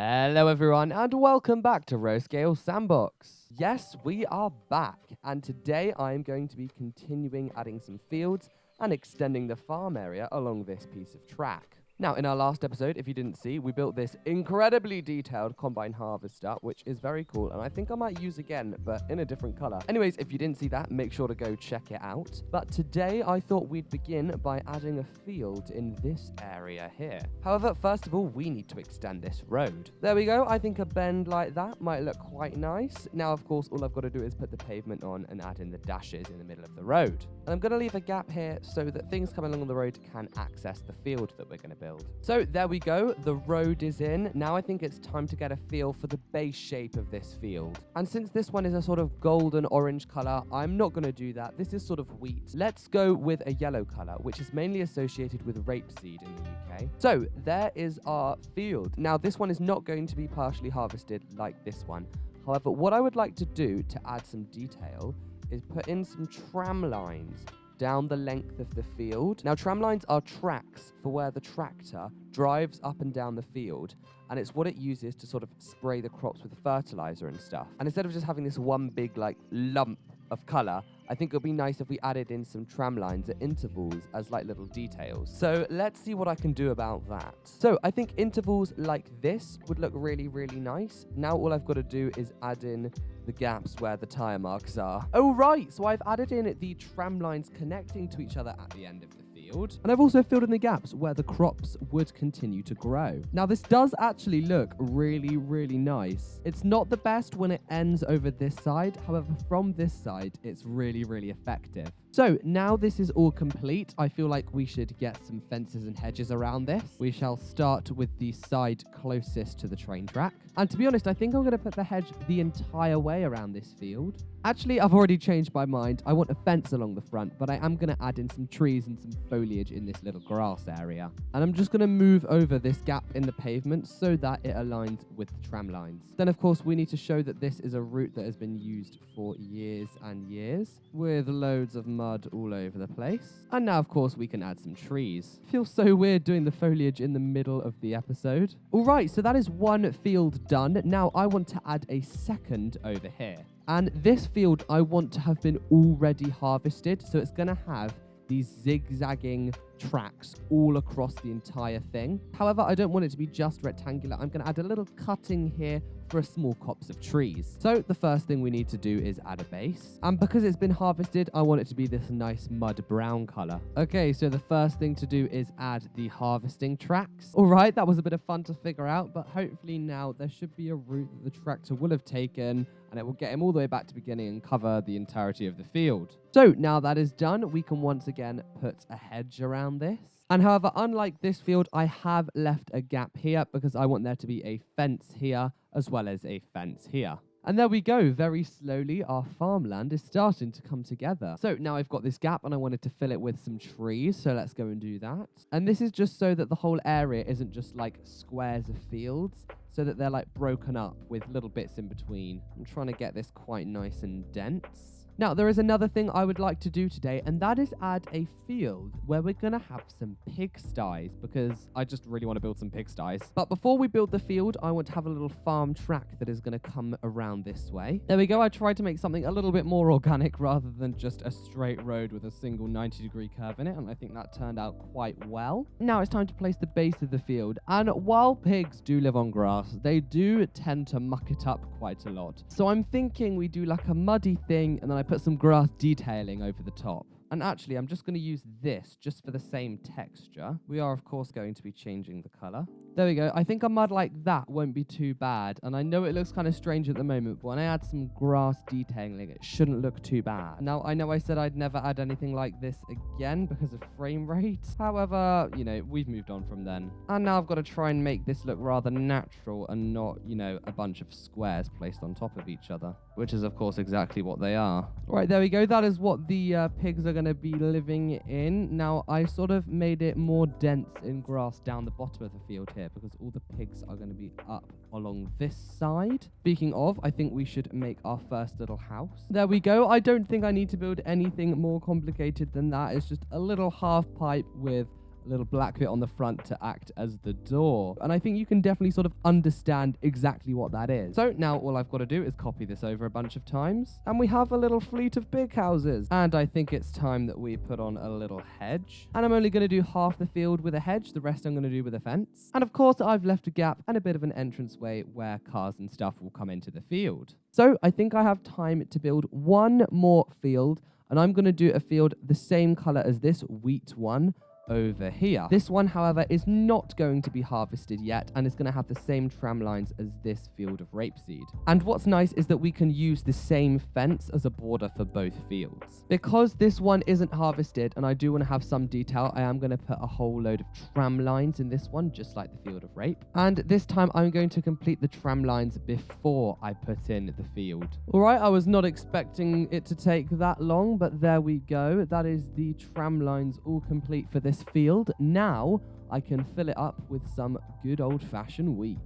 Hello everyone and welcome back to Roscale Sandbox. Yes, we are back and today I am going to be continuing adding some fields and extending the farm area along this piece of track. Now, in our last episode, if you didn't see, we built this incredibly detailed combine harvester, which is very cool, and I think I might use again, but in a different color. Anyways, if you didn't see that, make sure to go check it out. But today, I thought we'd begin by adding a field in this area here. However, first of all, we need to extend this road. There we go. I think a bend like that might look quite nice. Now, of course, all I've got to do is put the pavement on and add in the dashes in the middle of the road. And I'm going to leave a gap here so that things coming along the road can access the field that we're going to build. So there we go, the road is in. Now I think it's time to get a feel for the base shape of this field. And since this one is a sort of golden orange color, I'm not going to do that. This is sort of wheat. Let's go with a yellow color, which is mainly associated with rapeseed in the UK. So there is our field. Now this one is not going to be partially harvested like this one. However, what I would like to do to add some detail is put in some tram lines down the length of the field. Now, tram lines are tracks for where the tractor drives up and down the field, and it's what it uses to sort of spray the crops with fertilizer and stuff. And instead of just having this one big, lump of color, I think it would be nice if we added in some tram lines at intervals as little details. So let's see what I can do about that. So I think intervals like this would look really, really nice. Now all I've got to do is add in the gaps where the tire marks are. Oh, right. So I've added in the tram lines connecting to each other at the end of the field. And I've also filled in the gaps where the crops would continue to grow. Now, this does actually look really, really nice. It's not the best when it ends over this side. However, from this side, it's really, really effective. So now this is all complete, I feel like we should get some fences and hedges around this. We shall start with the side closest to the train track. And to be honest, I think I'm going to put the hedge the entire way around this field. Actually, I've already changed my mind. I want a fence along the front, but I am going to add in some trees and some foliage in this little grass area. And I'm just going to move over this gap in the pavement so that it aligns with the tram lines. Then, of course, we need to show that this is a route that has been used for years and years with loads of mud all over the place. And now, of course, we can add some trees. Feels so weird doing the foliage in the middle of the episode. All right, so that is one field done. Now I want to add a second over here. And this field I want to have been already harvested. So it's going to have these zigzagging tracks all across the entire thing. However, I don't want it to be just rectangular. I'm going to add a little cutting here for a small copse of trees. So the first thing we need to do is add a base. And because it's been harvested, I want it to be this nice mud brown color. Okay, so the first thing to do is add the harvesting tracks. All right, that was a bit of fun to figure out, but hopefully now there should be a route that the tractor will have taken and it will get him all the way back to the beginning and cover the entirety of the field. So now that is done, we can once again put a hedge around this. And however, unlike this field, I have left a gap here because I want there to be a fence here as well as a fence here. And there we go. Very slowly, our farmland is starting to come together. So now I've got this gap and I wanted to fill it with some trees. So let's go and do that. And this is just so that the whole area isn't just squares of fields, so that they're broken up with little bits in between. I'm trying to get this quite nice and dense. Now, there is another thing I would like to do today, and that is add a field where we're going to have some pigsties, because I just really want to build some pigsties. But before we build the field, I want to have a little farm track that is going to come around this way. There we go. I tried to make something a little bit more organic rather than just a straight road with a single 90-degree curve in it, and I think that turned out quite well. Now it's time to place the base of the field, and while pigs do live on grass, they do tend to muck it up quite a lot. So I'm thinking we do a muddy thing, and then I put some grass detailing over the top. And actually, I'm just going to use this just for the same texture. We are, of course, going to be changing the color. There we go. I think a mud like that won't be too bad. And I know it looks kind of strange at the moment, but when I add some grass detailing, it shouldn't look too bad. Now, I know I said I'd never add anything like this again because of frame rate. However, we've moved on from then. And now I've got to try and make this look rather natural and not, a bunch of squares placed on top of each other, which is, of course, exactly what they are. All right, there we go. That is what the pigs are going to be living in. Now, I sort of made it more dense in grass down the bottom of the field here because all the pigs are going to be up along this side. Speaking of, I think we should make our first little house. There we go. I don't think I need to build anything more complicated than that. It's just a little half pipe with little black bit on the front to act as the door. And I think you can definitely sort of understand exactly what that is. So now all I've got to do is copy this over a bunch of times, and we have a little fleet of big houses. And I think it's time that we put on a little hedge. And I'm only going to do half the field with a hedge, the rest I'm going to do with a fence. And of course, I've left a gap and a bit of an entranceway where cars and stuff will come into the field. So I think I have time to build one more field, and I'm going to do a field the same color as this wheat one over here. This one, however, is not going to be harvested yet and is going to have the same tram lines as this field of rapeseed. And what's nice is that we can use the same fence as a border for both fields. Because this one isn't harvested and I do want to have some detail, I am going to put a whole load of tram lines in this one, just like the field of rape. And this time I'm going to complete the tram lines before I put in the field. All right, I was not expecting it to take that long, but there we go. That is the tram lines all complete for this field. Now I can fill it up with some good old-fashioned wheat.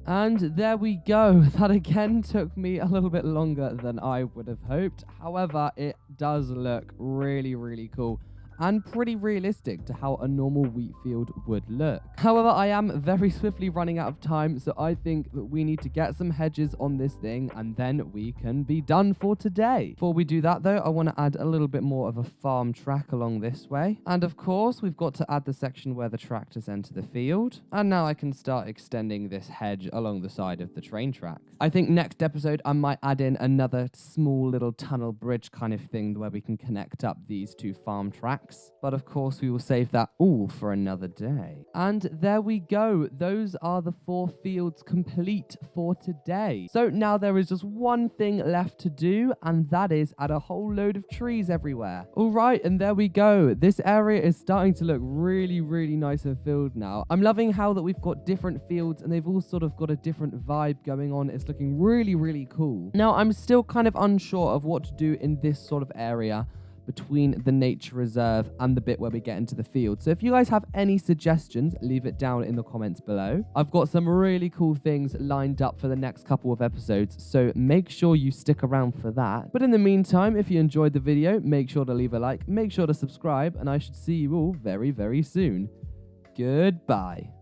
And there we go. That again took me a little bit longer than I would have hoped. However, it does look really, really cool and pretty realistic to how a normal wheat field would look. However, I am very swiftly running out of time, so I think that we need to get some hedges on this thing and then we can be done for today. Before we do that though, I want to add a little bit more of a farm track along this way. And of course, we've got to add the section where the tractors enter the field. And now I can start extending this hedge along the side of the train track. I think next episode I might add in another small little tunnel bridge kind of thing where we can connect up these two farm tracks. But of course, we will save that all for another day. And there we go. Those are the 4 fields complete for today. So now there is just one thing left to do, and that is add a whole load of trees everywhere. All right, and there we go. This area is starting to look really, really nice and filled now. I'm loving how that we've got different fields and they've all sort of got a different vibe going on. It's looking really, really cool. Now, I'm still kind of unsure of what to do in this sort of area between the nature reserve and the bit where we get into the field. So if you guys have any suggestions, leave it down in the comments below. I've got some really cool things lined up for the next couple of episodes, so make sure you stick around for that. But in the meantime, if you enjoyed the video, make sure to leave a like, make sure to subscribe, and I should see you all very, very soon. Goodbye.